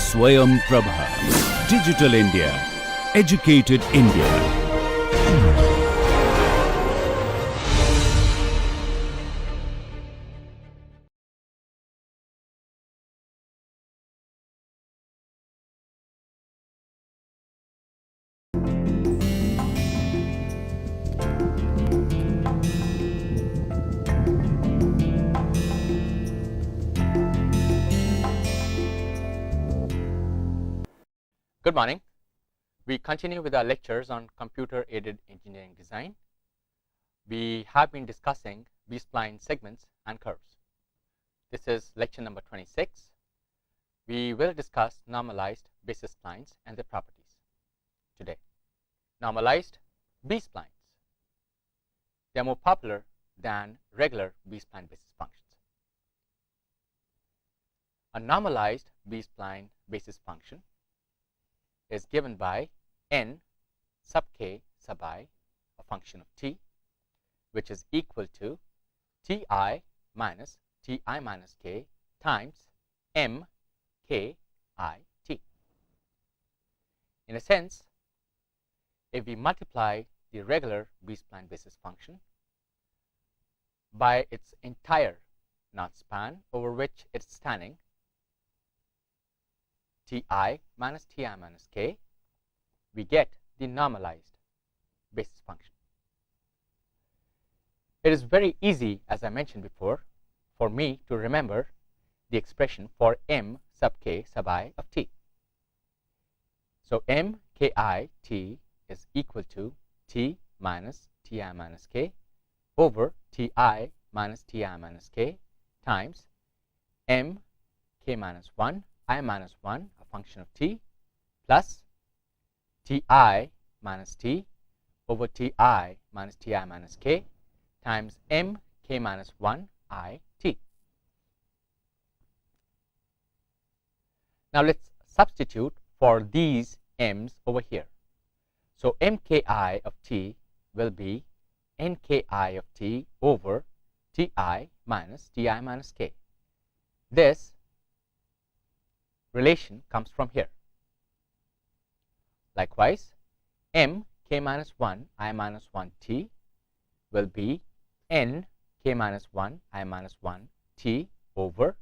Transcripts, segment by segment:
Swayam Prabha. Digital India. Educated India. Good morning. We continue with our lectures on computer-aided engineering design. We have been discussing B-spline segments and curves. This is lecture number 26. We will discuss normalized basis splines and their properties today. Normalized B-splines. They are more popular than regular B-spline basis functions. A normalized B-spline basis function is given by n sub k sub I, a function of t, which is equal to ti minus ti minus k times m k I t. In a sense, if we multiply the regular B-spline basis function by its entire knot span over which it is spanning, ti minus ti minus k, we get the normalized basis function. It is very easy, as I mentioned before, for me to remember the expression for m sub k sub I of t. So m k I t is equal to t minus ti minus k over ti minus ti minus k times m k minus 1 I minus 1, a function of t, plus ti minus t over ti minus ti minus k times m k minus 1 I t. Now let's substitute for these m's over here. So mki of t will be nki of t over ti minus ti minus k. This relation comes from here. Likewise, m k minus 1 I minus 1 t will be n k minus 1 I minus 1 t over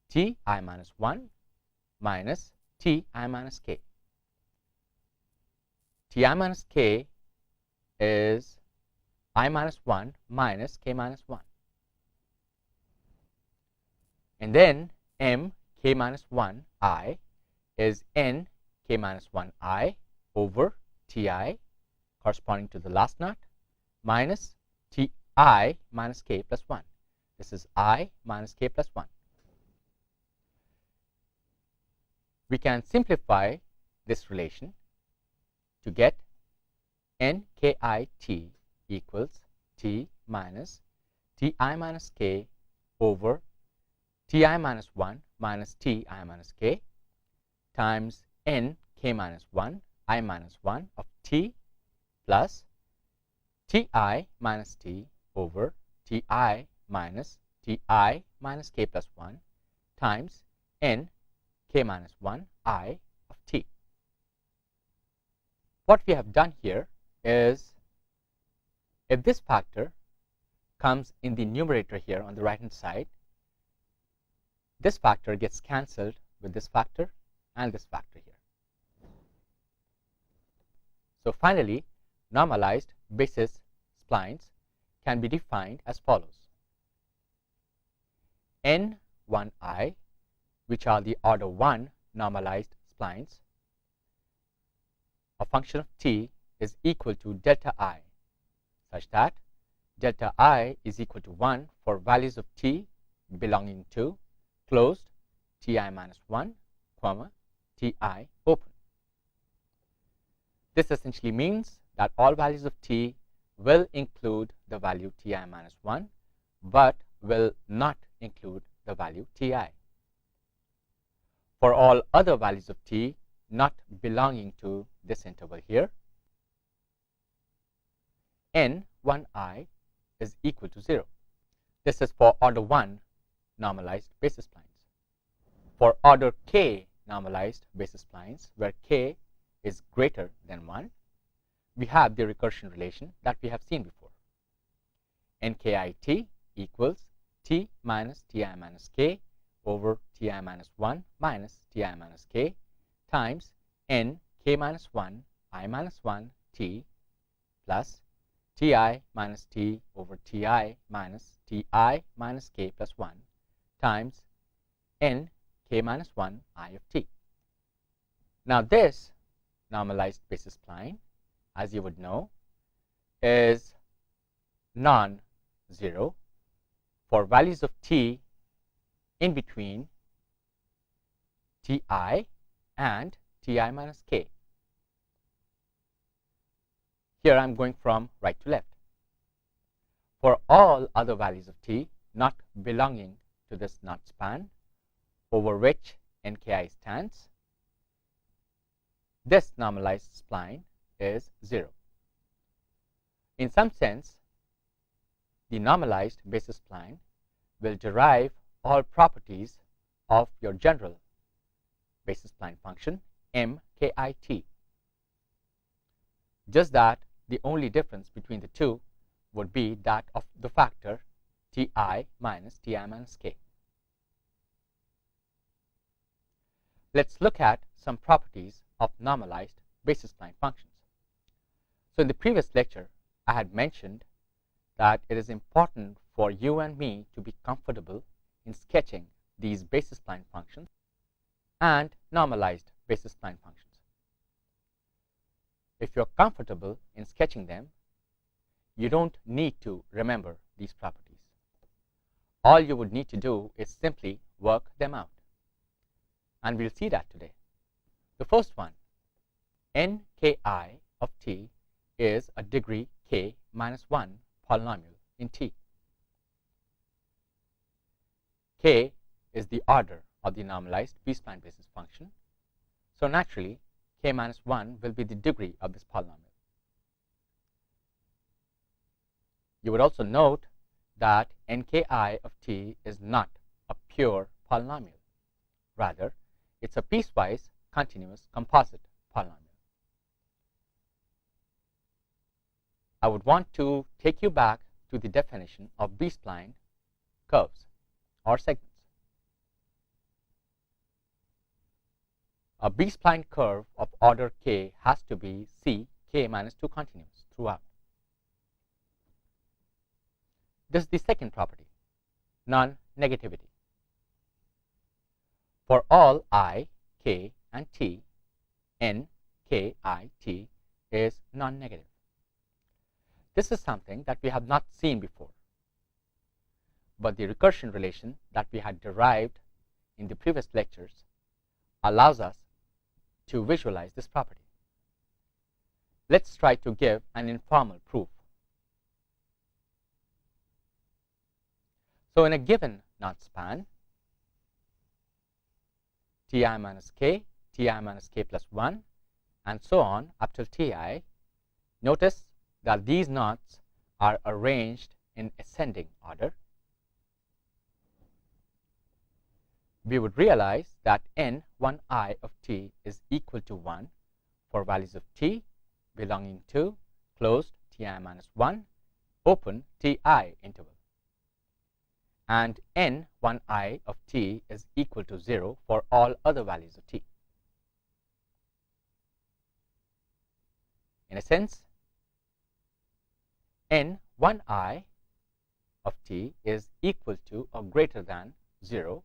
t I minus 1 minus t I minus k. T I minus k is I minus 1 minus k minus 1. And then m k minus 1 I is n k minus 1 I over ti corresponding to the last knot minus ti minus k plus 1. This is I minus k plus 1. We can simplify this relation to get nkit equals t minus ti minus k over ti minus 1 minus ti minus k times n k minus 1 I minus 1 of t plus ti minus t over ti minus ti minus k plus 1 times n k minus 1 I of t. What we have done here is, if this factor comes in the numerator here on the right hand side, this factor gets cancelled with this factor and this factor here. So finally, normalized basis splines can be defined as follows. N1I, which are the order 1 normalized splines, a function of t is equal to delta I, such that delta I is equal to 1 for values of t belonging to closed ti minus 1, comma, ti open. This essentially means that all values of t will include the value ti minus 1, but will not include the value ti. For all other values of t not belonging to this interval here, n1I is equal to 0. This is for order 1 normalized basis splines. For order k normalized basis splines where k is greater than 1, we have the recursion relation that we have seen before. nkit equals t minus ti minus k over ti minus 1 minus ti minus k times n k minus 1 I minus 1 t plus ti minus t over ti minus k plus 1 times n k minus 1 I of t. Now this normalized basis spline, as you would know, is non-zero for values of t in between ti and ti minus k. Here I am going from right to left. For all other values of t not belonging to this knot span over which nki stands, this normalized spline is 0. In some sense, the normalized basis spline will derive all properties of your general basis spline function mkit. Just that the only difference between the two would be that of the factor ti minus ti minus k. Let's look at some properties of normalized basis spline functions. So in the previous lecture, I had mentioned that it is important for you and me to be comfortable in sketching these basis spline functions and normalized basis spline functions. If you're comfortable in sketching them, you don't need to remember these properties. All you would need to do is simply work them out. And we'll see that today. The first one, nki of t is a degree k minus 1 polynomial in t. K is the order of the normalized B-spline basis function. So naturally, k minus 1 will be the degree of this polynomial. You would also note that nki of t is not a pure polynomial. Rather, it's a piecewise continuous composite polynomial. I would want to take you back to the definition of B-spline curves or segments. A B-spline curve of order k has to be C k minus 2 continuous throughout. This is the second property, non-negativity. For all I, k, and t, n, k, I, t is non-negative. This is something that we have not seen before, but the recursion relation that we had derived in the previous lectures allows us to visualize this property. Let's try to give an informal proof. So in a given knot span, ti minus k plus 1, and so on up till ti, notice that these knots are arranged in ascending order. We would realize that n1i of t is equal to 1 for values of t belonging to closed ti minus 1 open ti interval, and n1i of t is equal to 0 for all other values of t. In a sense, n1i of t is equal to or greater than 0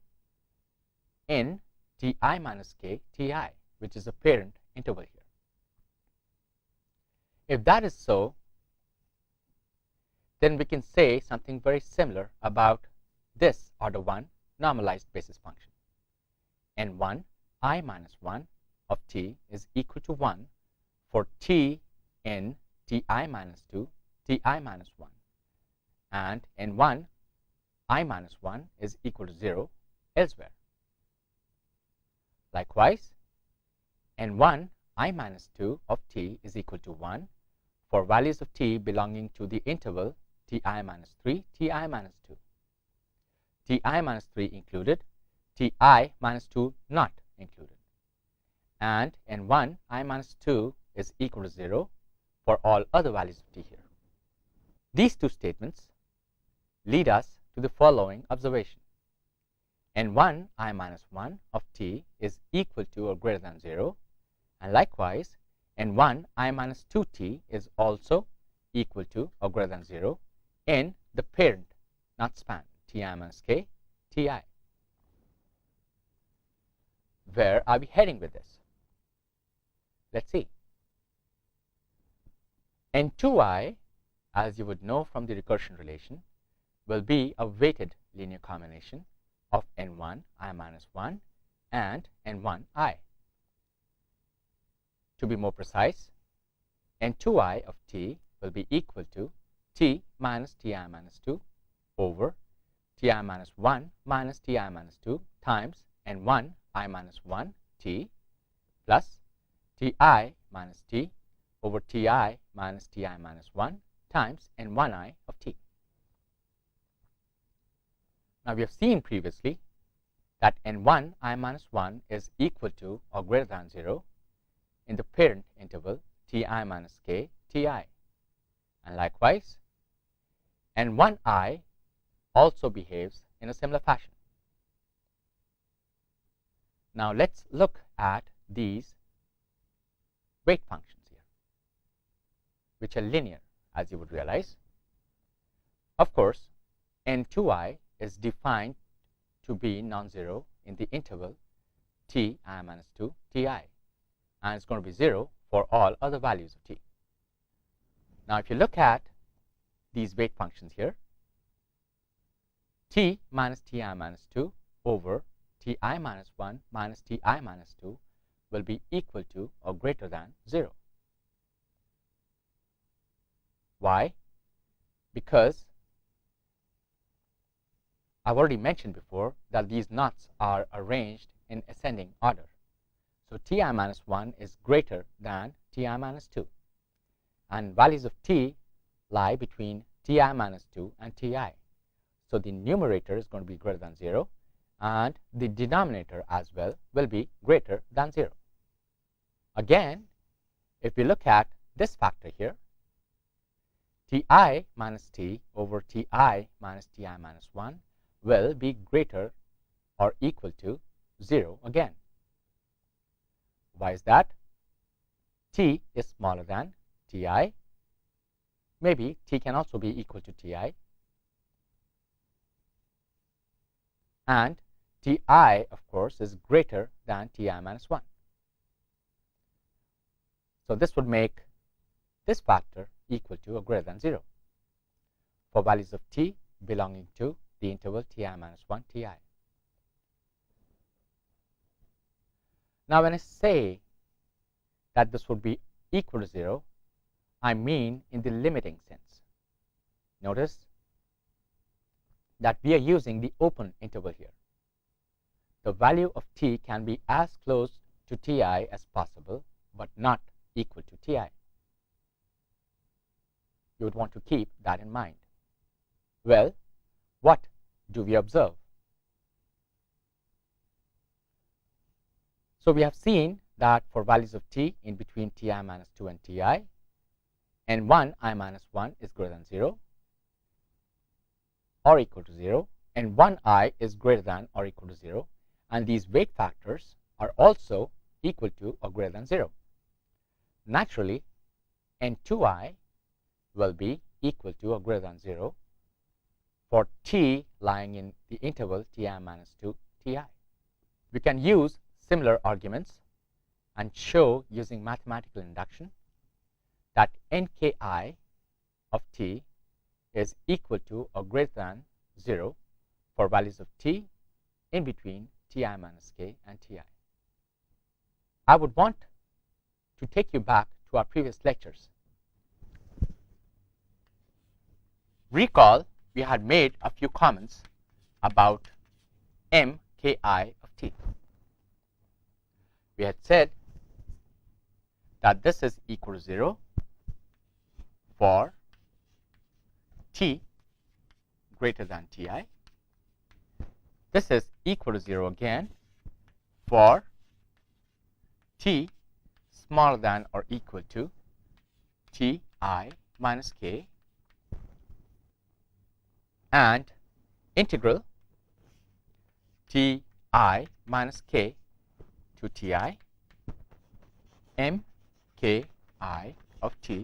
in ti minus k ti, which is a parent interval here. If that is so, then we can say something very similar about this order 1 normalized basis function. n1 I minus 1 of t is equal to 1 for t in ti minus 2, ti minus 1, and n1 I minus 1 is equal to 0 elsewhere. Likewise, n1 I minus 2 of t is equal to 1 for values of t belonging to the interval ti minus 3, ti minus 2. ti minus 3 included, ti minus 2 not included. and n1 I minus 2 is equal to 0 for all other values of t here. These two statements lead us to the following observation. n1 I minus 1 of t is equal to or greater than 0, and likewise n1 I minus 2t is also equal to or greater than 0 in the parent, not span, ti minus k, ti. Where are we heading with this? Let's see. n2i, as you would know from the recursion relation, will be a weighted linear combination of n1 I minus 1 and n1 I. To be more precise, n2i of t will be equal to t minus ti minus 2 over ti minus 1 minus ti minus 2 times n1 I minus 1 t plus ti minus t over ti minus ti minus 1 times n1i of t. Now, we have seen previously that n1 I minus 1 is equal to or greater than 0 in the parent interval ti minus k ti, and likewise n1i also behaves in a similar fashion. Now, let's look at these weight functions here, which are linear, as you would realize. Of course, n2i is defined to be non-zero in the interval ti minus 2 ti, and it's going to be 0 for all other values of t. Now, if you look at these weight functions here, t minus ti minus 2 over ti minus 1 minus ti minus 2 will be equal to or greater than 0. Why? Because I've already mentioned before that these knots are arranged in ascending order. So ti minus 1 is greater than ti minus 2, and values of t lie between ti minus 2 and ti. So the numerator is going to be greater than 0, and the denominator as well will be greater than 0. Again, if we look at this factor here, ti minus t over ti minus ti minus 1 will be greater or equal to 0 again. Why is that? T is smaller than ti. Maybe t can also be equal to ti, and ti, of course, is greater than ti minus 1. So this would make this factor equal to or greater than 0 for values of t belonging to the interval ti minus 1 ti. Now, when I say that this would be equal to 0, I mean in the limiting sense. Notice that we are using the open interval here. The value of t can be as close to ti as possible, but not equal to ti. You would want to keep that in mind. Well, what do we observe? So we have seen that for values of t in between ti minus 2 and ti, n1 I minus 1 is greater than 0 or equal to 0, and 1i is greater than or equal to 0, and these weight factors are also equal to or greater than 0. Naturally, n2i will be equal to or greater than 0 for t lying in the interval ti minus 2 ti. We can use similar arguments and show using mathematical induction that nki of t is equal to or greater than 0 for values of t in between ti minus k and ti. I would want to take you back to our previous lectures. Recall, we had made a few comments about mki of t. We had said that this is equal to 0 for t greater than ti. This is equal to 0 again for t smaller than or equal to ti minus k, and integral ti minus k to ti m k I of t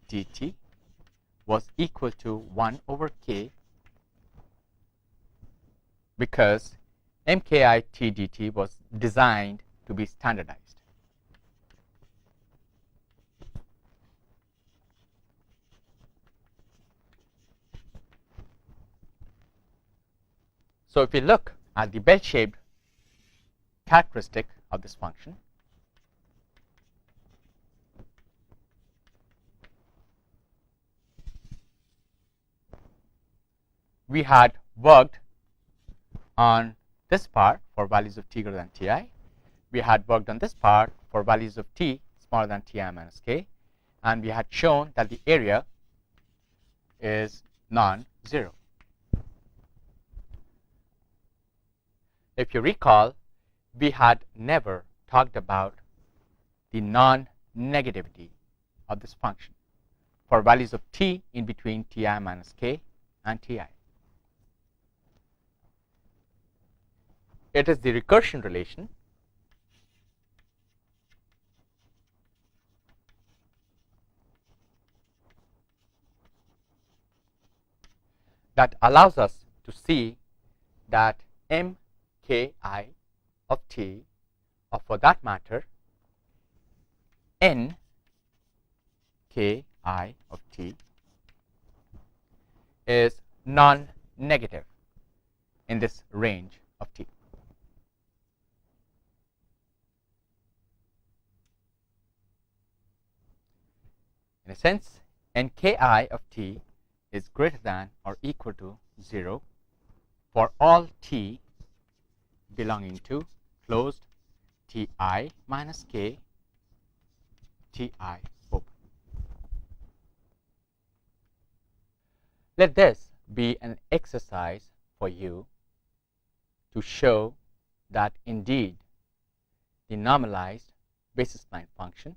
dt was equal to 1 over k, because mki t dt was designed to be standardized. So if we look at the bell-shaped characteristic of this function, we had worked on this part for values of t greater than ti. We had worked on this part for values of t smaller than ti minus k, and we had shown that the area is non-zero. If you recall, we had never talked about the non-negativity of this function for values of t in between ti minus k and ti. It is the recursion relation that allows us to see that mki of t, or for that matter nki of t, is non-negative in this range of t. In a sense, nki of t is greater than or equal to 0 for all t belonging to closed ti minus k ti open. Let this be an exercise for you to show that indeed the normalized basis spline function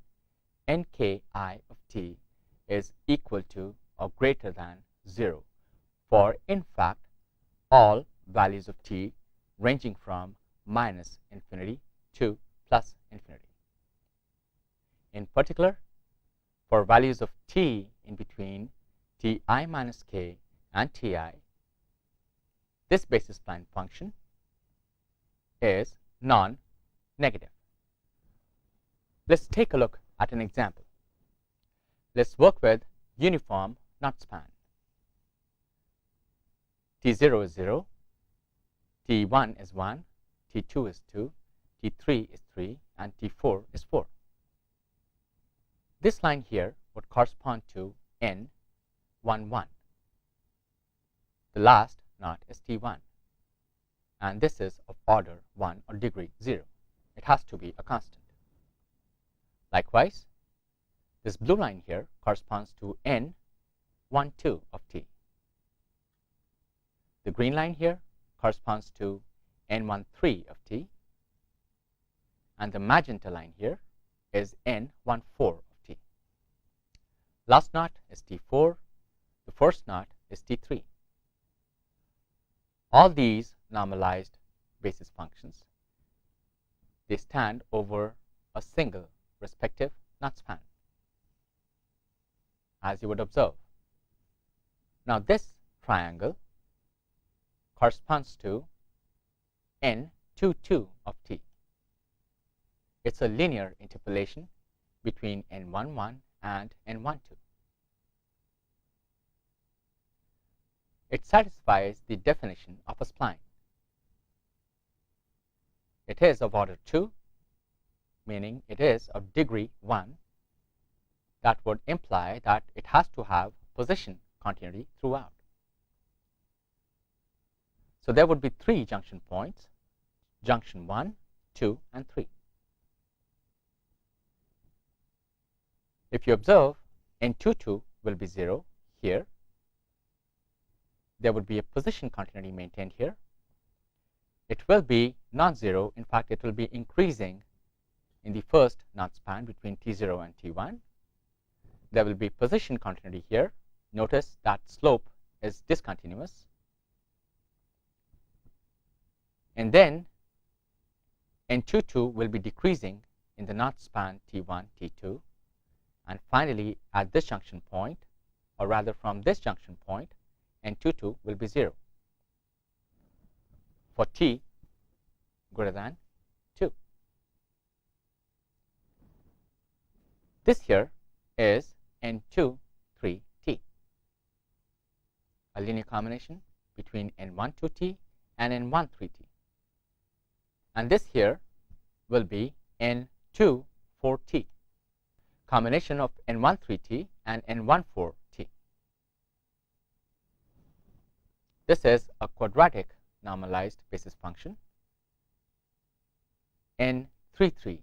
nki of t is equal to or greater than 0 for, in fact, all values of t ranging from minus infinity to plus infinity. In particular, for values of t in between ti minus k and ti, this basis spline function is non-negative. Let's take a look at an example. Let's work with uniform knot span. T0 is 0, T1 is 1, T2 is 2, T3 is 3, and T4 is 4. This line here would correspond to N11. The last knot is T1, and this is of order 1 or degree 0. It has to be a constant. Likewise, this blue line here corresponds to N12 of t. The green line here corresponds to N13 of t, and the magenta line here is N14 of t. Last knot is T4, the first knot is T3. All these normalized basis functions, they stand over a single respective knot span, as you would observe. Now this triangle corresponds to N22 of t. It's a linear interpolation between N11 and N12. It satisfies the definition of a spline. It is of order 2, meaning it is of degree 1. That would imply that it has to have position continuity throughout. So there would be 3 junction points, junction 1, 2, and 3. If you observe, N22 will be 0 here. There would be a position continuity maintained here. It will be non-zero. In fact, it will be increasing in the first knot span between T0 and T1. There will be position continuity here. Notice that slope is discontinuous. And then N22 will be decreasing in the knot span T1, T2. And finally, at this junction point, or rather from this junction point, N22 will be 0 for T greater than 2. This here is N2, 3, T, a linear combination between N1, 2T and N1, 3T. And this here will be N2, 4T, combination of N1, 3T and N1, 4T. This is a quadratic normalized basis function, N3, 3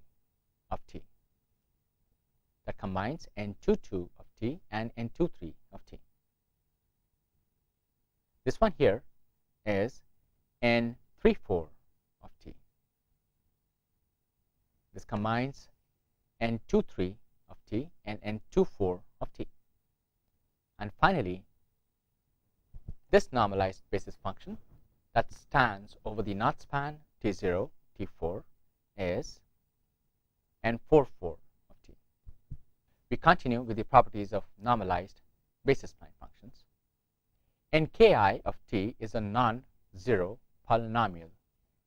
of T, that combines N22 of T and N23 of T. This one here is N34 of T. This combines N23 of T and N24 of T. And finally, this normalized basis function that stands over the knot span T0, T4 is N44 of T. We continue with the properties of normalized basis spline functions. Nki of T is a non-zero polynomial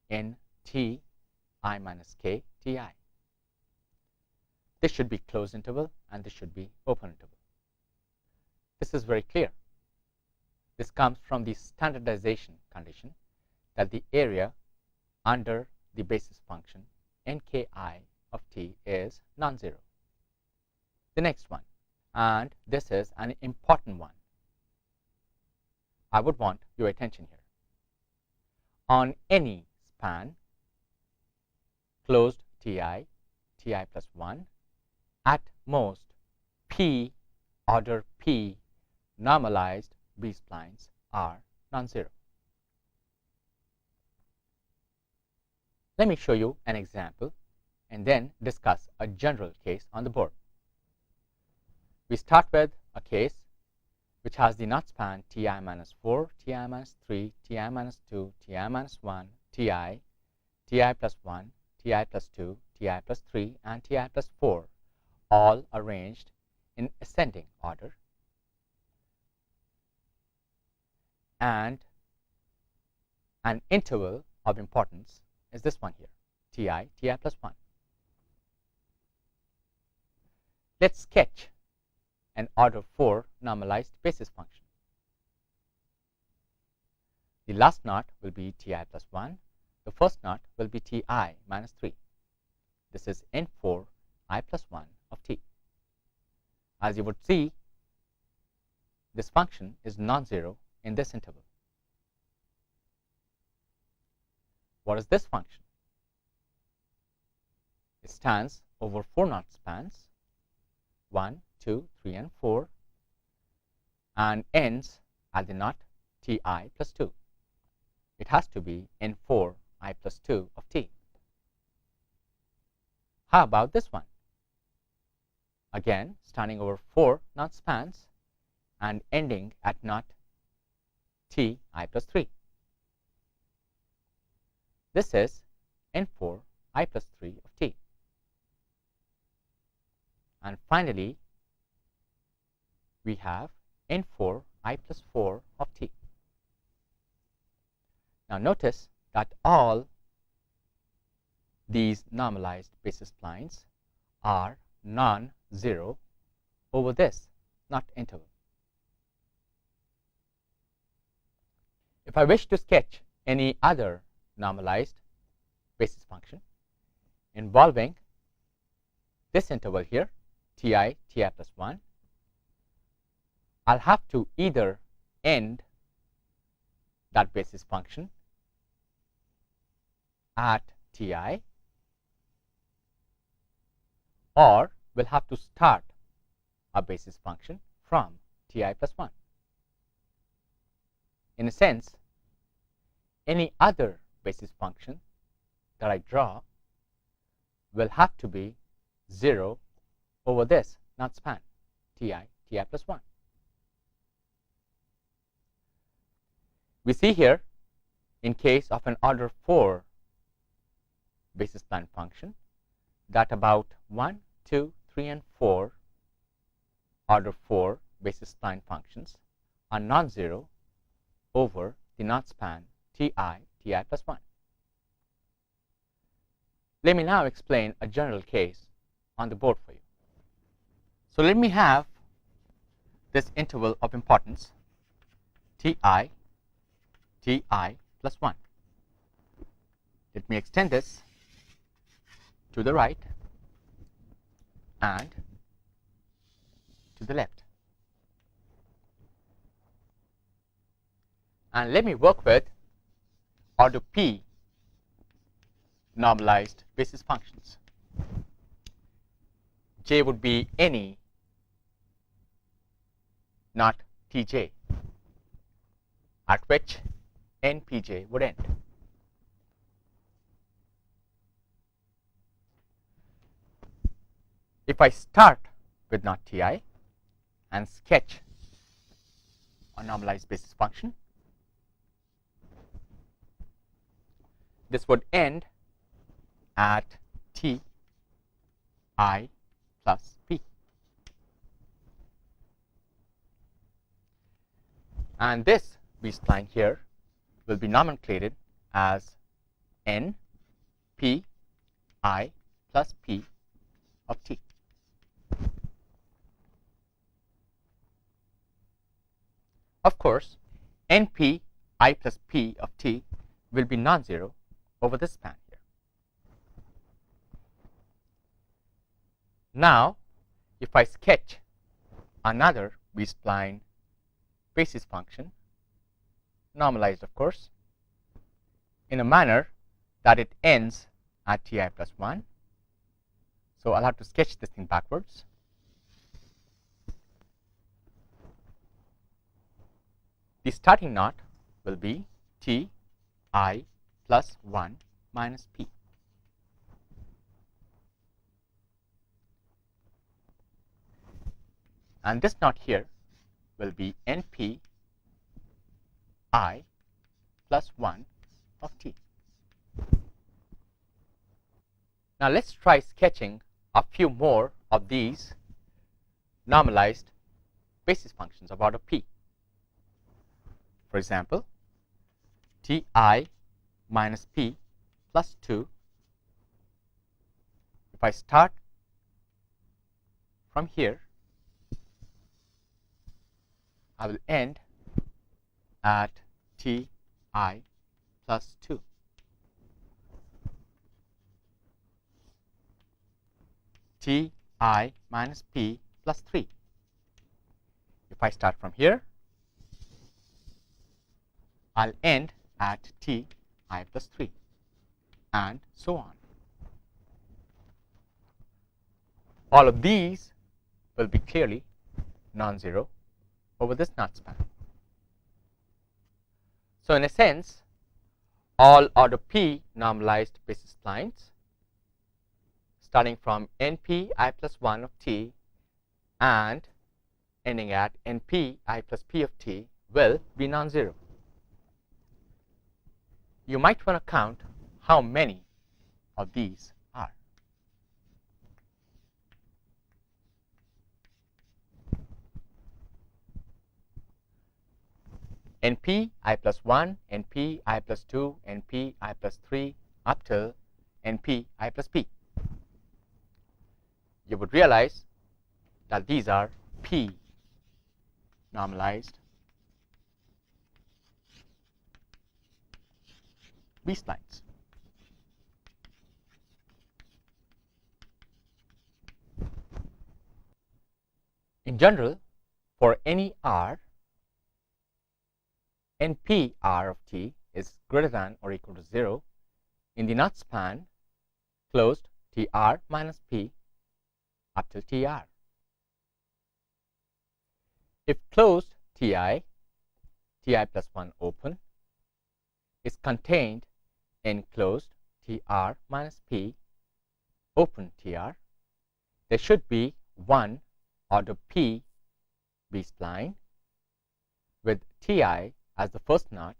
in Ti minus k Ti. This should be closed interval and this should be open interval. This is very clear. This comes from the standardization condition that the area under the basis function Nki of T is non-zero. The next one, and this is an important one. I would want your attention here. On any span closed Ti, Ti plus 1, at most P order P normalized B-splines are non-zero. Let me show you an example and then discuss a general case on the board. We start with a case which has the knot span Ti minus 4, Ti minus 3, Ti minus 2, Ti minus 1, Ti, Ti plus 1, Ti plus 2, Ti plus 3, and Ti plus 4, all arranged in ascending order. And an interval of importance is this one here, Ti, Ti plus 1. Let's sketch an order 4 normalized basis function. The last knot will be Ti plus 1. The first knot will be Ti minus 3. This is N4 I plus 1 of T. As you would see, this function is non-zero in this interval. What is this function? It stands over 4 knot spans, 1, 2, 3, and 4, and ends at the knot Ti plus 2. It has to be N4 I plus 2 of T. How about this one? Again, standing over 4 knot spans and ending at knot Ti plus 3. This is N4 I plus 3 of T. And finally, we have N4 I plus 4 of T. Now notice that all these normalized basis splines are non-zero over this knot interval. If I wish to sketch any other normalized basis function involving this interval here, Ti, Ti plus 1, I'll have to either end that basis function at Ti, or we'll have to start a basis function from Ti plus 1. In a sense, any other basis function that I draw will have to be 0 over this knot span, ti plus 1. We see here, in case of an order 4 basis spline function, that about 1, 2, 3, and 4 order 4 basis spline functions are non-zero over the knot span ti plus 1. Let me now explain a general case on the board for you. So let me have this interval of importance ti plus 1. Let me extend this to the right and to the left. And let me work with order p normalized basis functions. J would be any not tj at which npj would end. If I start with not ti and sketch a normalized basis function, this would end at ti plus p. And this B-spline here will be nomenclated as n p I plus p of t. Of course, np I plus p of t will be non-zero over this span here. Now, if I sketch another B-spline basis function, normalized of course, in a manner that it ends at ti plus 1. So I'll have to sketch this thing backwards. The starting knot will be ti plus 1 minus p. And this knot here will be np I plus 1 of t. Now let's try sketching a few more of these normalized basis functions of order p. For example, ti minus p plus 2. If I start from here, I will end at ti plus 2. Ti minus p plus 3. If I start from here, I'll end at ti plus 3, and so on. All of these will be clearly non-zero over this knot span. So in a sense, all order p normalized basis splines starting from np I plus 1 of t and ending at np I plus p of t will be non-zero. You might want to count how many of these are. np I plus 1, np I plus 2, np I plus 3 up till np I plus p. You would realize that these are p normalized B-splines. In general, for any r, np r of t is greater than or equal to 0 in the knot span closed tr minus p up till tr. If closed ti plus 1 open is contained in closed tr minus p open TR, there should be one order P B-spline with Ti as the first knot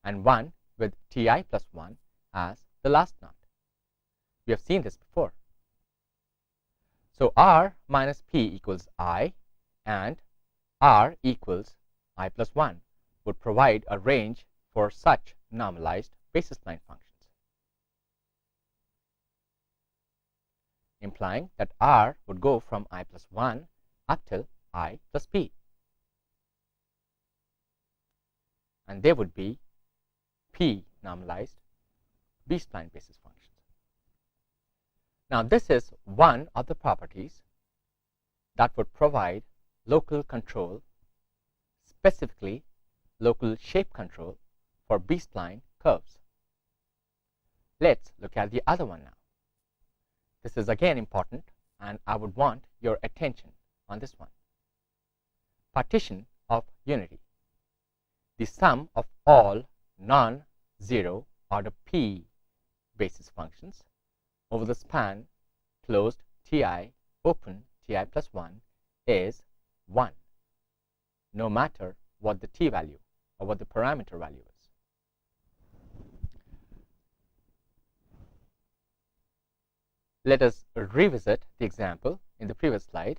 and one with Ti plus 1 as the last knot. We have seen this before. So R minus P equals I and R equals I plus 1 would provide a range for such normalized basis spline functions, implying that R would go from I plus 1 up till I plus P, and they would be P normalized B-spline basis functions. Now this is one of the properties that would provide local control, specifically local shape control for B-spline curves. Let's look at the other one now. This is again important, and I would want your attention on this one. Partition of unity. The sum of all non-zero order P basis functions over the span closed Ti open Ti plus 1 is 1, no matter what the T value or what the parameter value is. Let us revisit the example in the previous slide.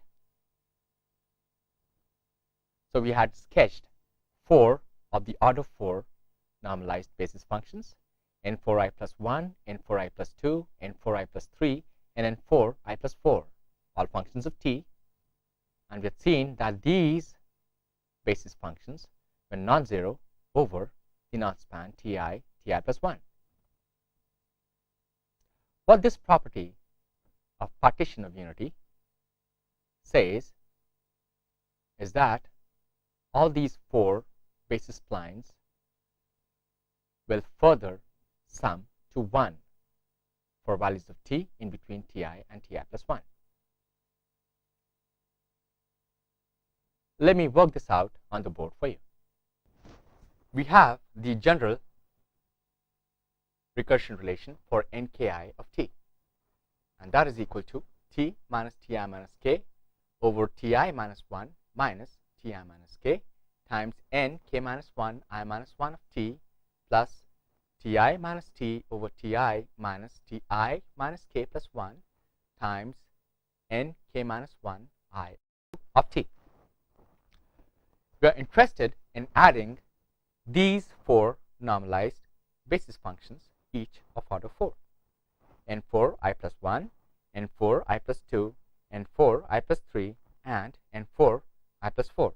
So we had sketched 4 of the order 4 normalized basis functions, n4i plus 1, n4i plus 2, n4i plus 3, and n4i plus 4, all functions of t. And we had seen that these basis functions were non-zero over the knot span Ti plus 1. What this property of partition of unity says is that all these 4 basis splines will further sum to 1 for values of t in between Ti and Ti plus 1. Let me work this out on the board for you. We have the general recursion relation for nki of t, and that is equal to t minus Ti minus k over Ti minus 1 minus Ti minus k times n k minus 1 I minus 1 of t plus Ti minus t over Ti minus Ti minus k plus 1 times n k minus 1 I of t. We are interested in adding these 4 normalized basis functions, each of order 4, n4 I plus 1, n4 I plus 2, n4 I plus 3, and n4 I plus 4.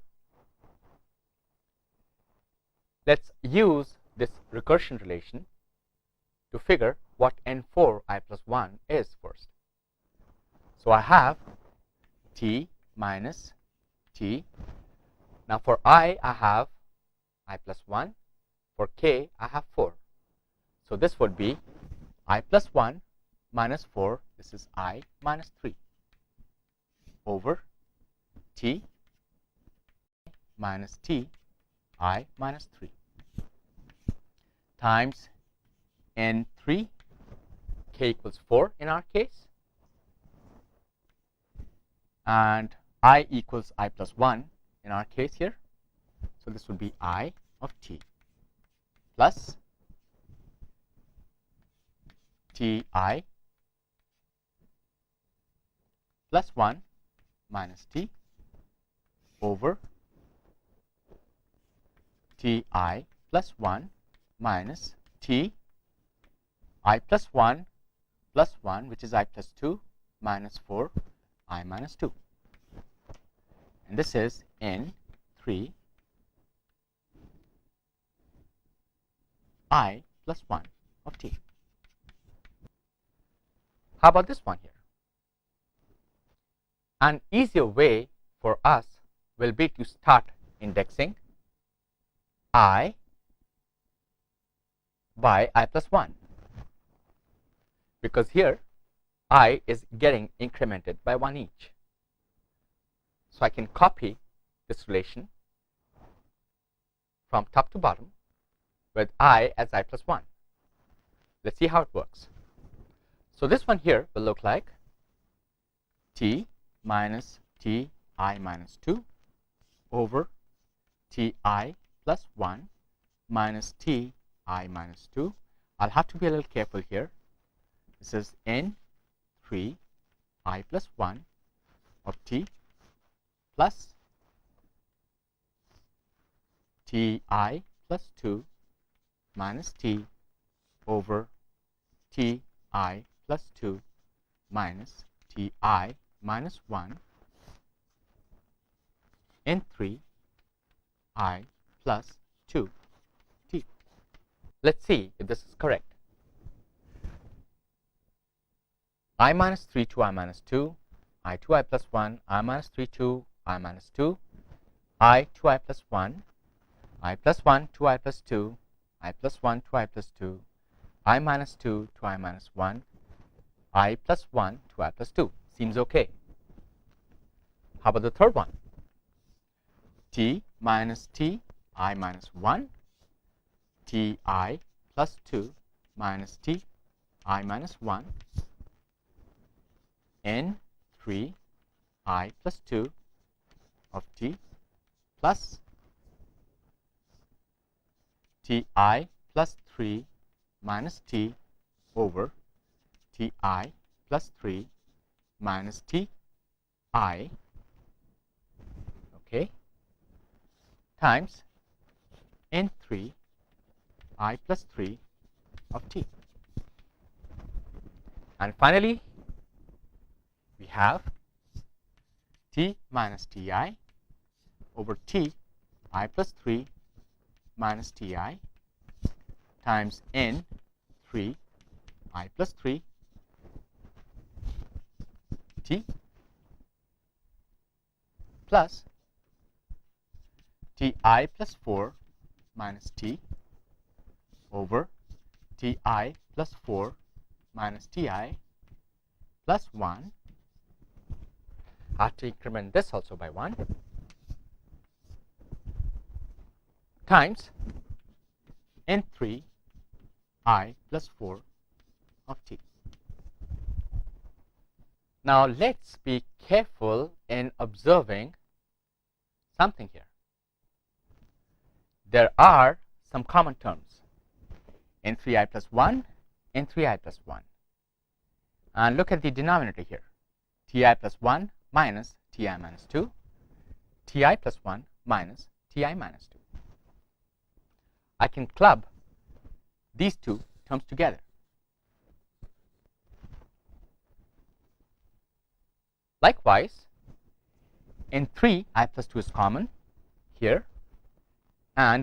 Let's use this recursion relation to figure what n4 I plus 1 is first. So I have t minus t. Now for I have I plus 1. For k, I have 4. So this would be I plus 1 minus 4. This is I minus 3 over t minus t I minus 3 times n3, k equals 4 in our case, and I equals I plus 1 in our case here. So this would be I of t plus Ti plus 1 minus t over Ti plus 1 minus t I plus 1 plus 1, which is I plus 2 minus 4 I minus 2. And this is n3 I plus 1 of t. How about this one here? An easier way for us will be to start indexing I by I plus 1, because here I is getting incremented by 1 each. So I can copy this relation from top to bottom with I as I plus 1. Let's see how it works. So this one here will look like t minus ti minus 2 over ti plus 1 minus ti minus 2. I'll have to be a little careful here. This is n 3 I plus 1 of t plus ti plus 2 minus t over ti plus 2 minus ti minus 1 n 3 I plus 2 t. Let's see if this is correct. I minus 3 to I minus 2, I 2I plus 1, I minus 3 to I minus 2, I 2I plus 1, I plus 1 to I plus 2, I plus 1 to I plus 2, I minus 2 to I minus 1, I plus 1 to I plus 2. Seems okay. How about the third one? T minus t I minus 1, ti plus 2 minus t I minus 1, n 3 I plus 2 of t plus ti plus 3 minus t over ti plus 3 minus ti, okay, times n 3 I plus 3 of t. And finally, we have t minus ti over t I plus 3 minus ti times n 3 I plus 3 t plus ti plus 4 minus t over ti plus 4 minus ti plus 1. I have to increment this also by 1 times n 3 I plus 4 of t. Now let's be careful in observing something here. There are some common terms, n3i plus 1, n3i plus 1. And look at the denominator here, ti plus 1 minus ti minus 2, ti plus 1 minus ti minus 2. I can club these two terms together. Likewise, n3 I plus 2 is common here, and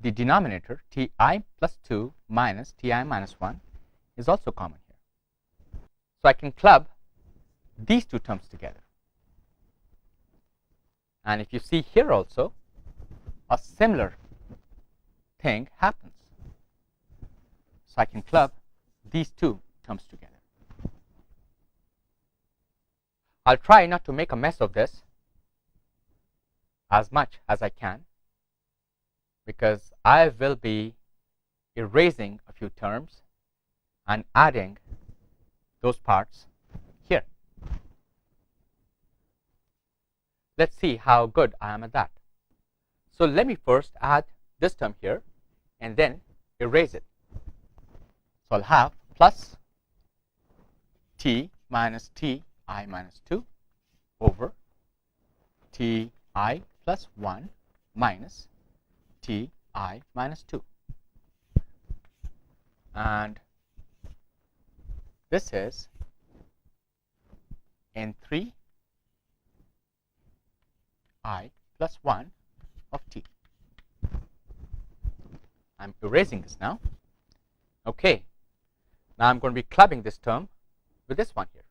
the denominator ti plus 2 minus ti minus 1 is also common here. So I can club these two terms together. And if you see here also, a similar thing happens. So I can club these two terms together. I'll try not to make a mess of this as much as I can, because I will be erasing a few terms and adding those parts here. Let's see how good I am at that. So let me first add this term here and then erase it. So I'll have plus t minus ti minus 2 over ti plus 1 minus ti minus 2. And this is n3 I plus 1 of t. I'm erasing this now. Okay. Now I'm going to be clubbing this term with this one here.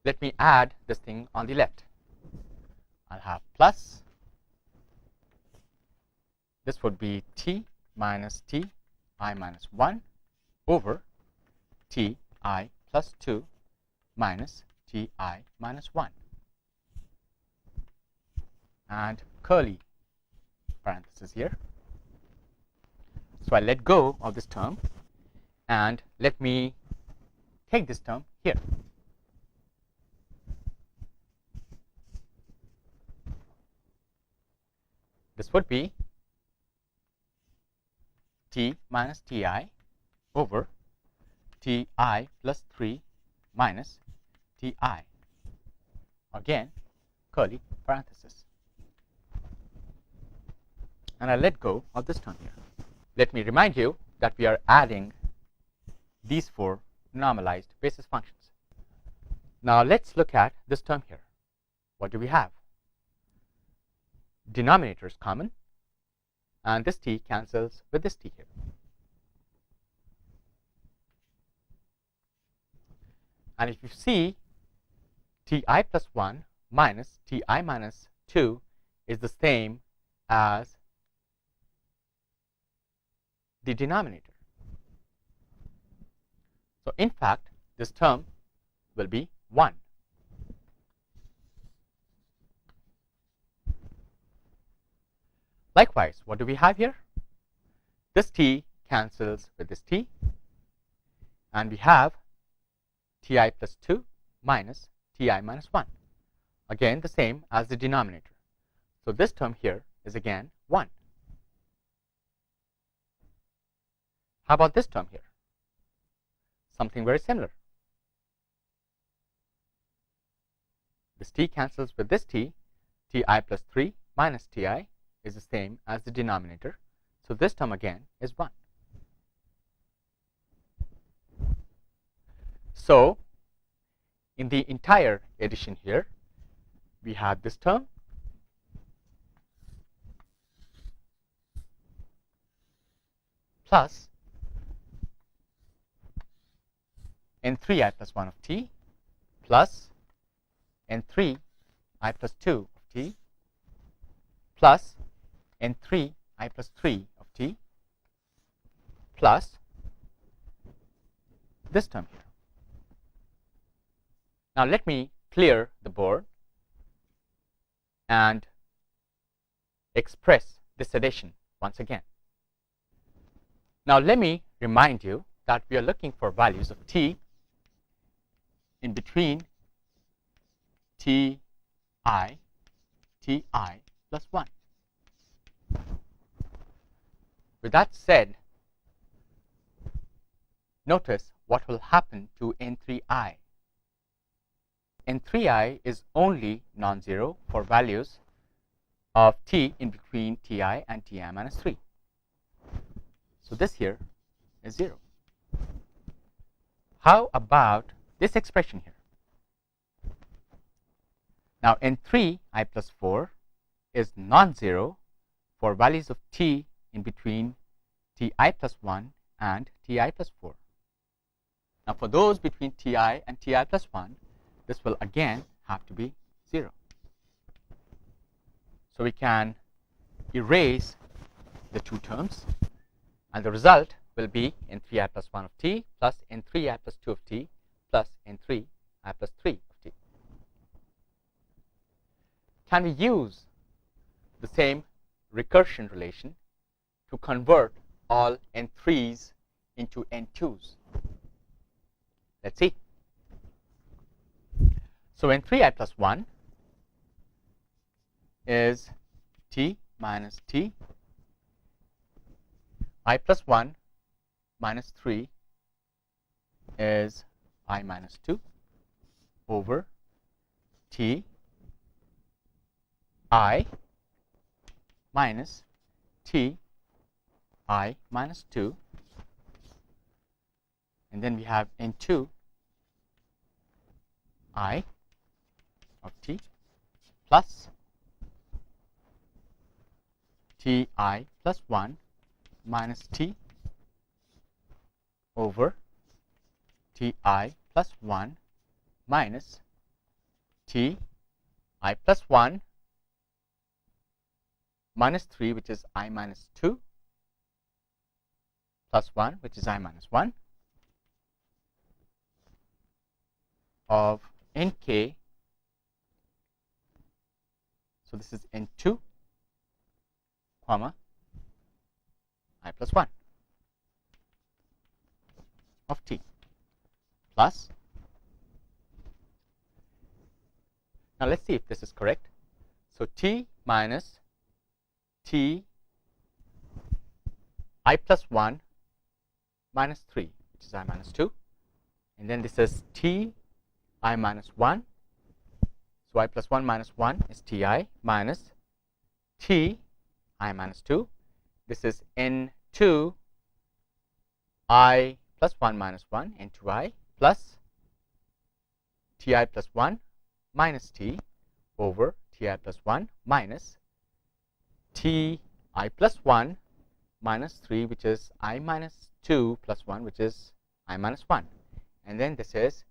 Let me add this thing on the left. I'll have plus, this would be t minus ti minus 1 over ti plus 2 minus ti minus 1, and curly parenthesis here. So I let go of this term And let me take this term here. This would be t minus ti over ti plus 3 minus ti. Again, curly parenthesis. And I let go of this term here. Let me remind you that we are adding these four normalized basis functions. Now let's look at this term here. What do we have? Denominator is common, and this t cancels with this t here. And if you see, ti plus 1 minus ti minus 2 is the same as the denominator. So in fact, this term will be 1. Likewise, what do we have here? This t cancels with this t, and we have ti plus 2 minus ti minus 1. Again, the same as the denominator. So this term here is again 1. How about this term here? Something very similar. This t cancels with this t. Ti plus 3 minus ti is the same as the denominator. So this term again is 1. So in the entire addition here, we have this term plus n3i plus 1 of t plus n3i plus 2 of t plus n3i plus 3 of t plus this term here. Now let me clear the board and express this addition once again. Now let me remind you that we are looking for values of t in between ti plus 1. With that said, notice what will happen to n3i. n3i is only non-zero for values of t in between ti and ti minus 3. So this here is 0. How about this expression here? Now n3i plus 4 is non-zero for values of t in between ti plus 1 and ti plus 4. Now for those between ti and ti plus 1, this will again have to be 0. So we can erase the two terms, and the result will be n3i plus 1 of t plus n3i plus 2 of t plus n3i plus 3 of t. Can we use the same recursion relation to convert all n3s into n2s? Let's see. So n3i plus 1 is t minus t. I plus 1 minus 3 is I minus 2 over t I minus t I minus 2, and then we have n2 I of t plus ti plus 1 minus t over ti plus 1 minus ti plus 1 minus 3, which is I minus 2, plus 1, which is I minus 1, of nk. So this is n2 comma I plus 1. of t plus, now let's see if this is correct. So t minus t I plus 1 minus 3, which is I minus 2, and then this is t I minus 1, so I plus 1 minus 1 is ti minus t I minus 2. This is n2 I plus 1 minus 1, n2i plus ti plus 1 minus t over ti plus 1 minus ti plus 1 minus 3, which is I minus 2 plus 1, which is I minus 1. And then this is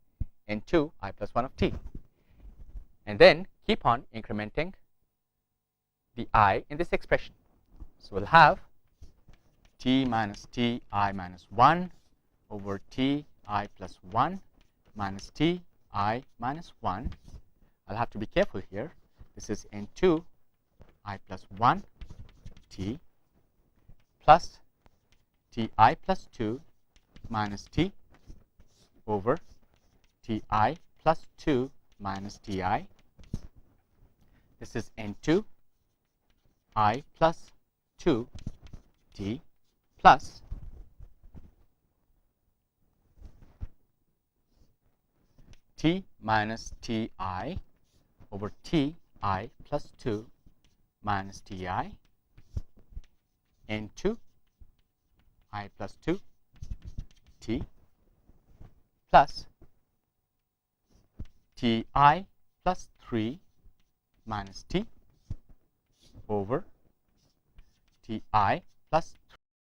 n2 I plus 1 of t. And then keep on incrementing the I in this expression. So we'll have t minus t I minus 1 over t I plus 1 minus t I minus 1. I'll have to be careful here. This is n2 I plus 1 t plus ti plus 2 minus t over ti plus 2 minus ti. This is n2 I plus 2 t plus t minus ti over ti plus 2 minus ti n2 I plus 2 t plus ti plus 3 minus t over ti plus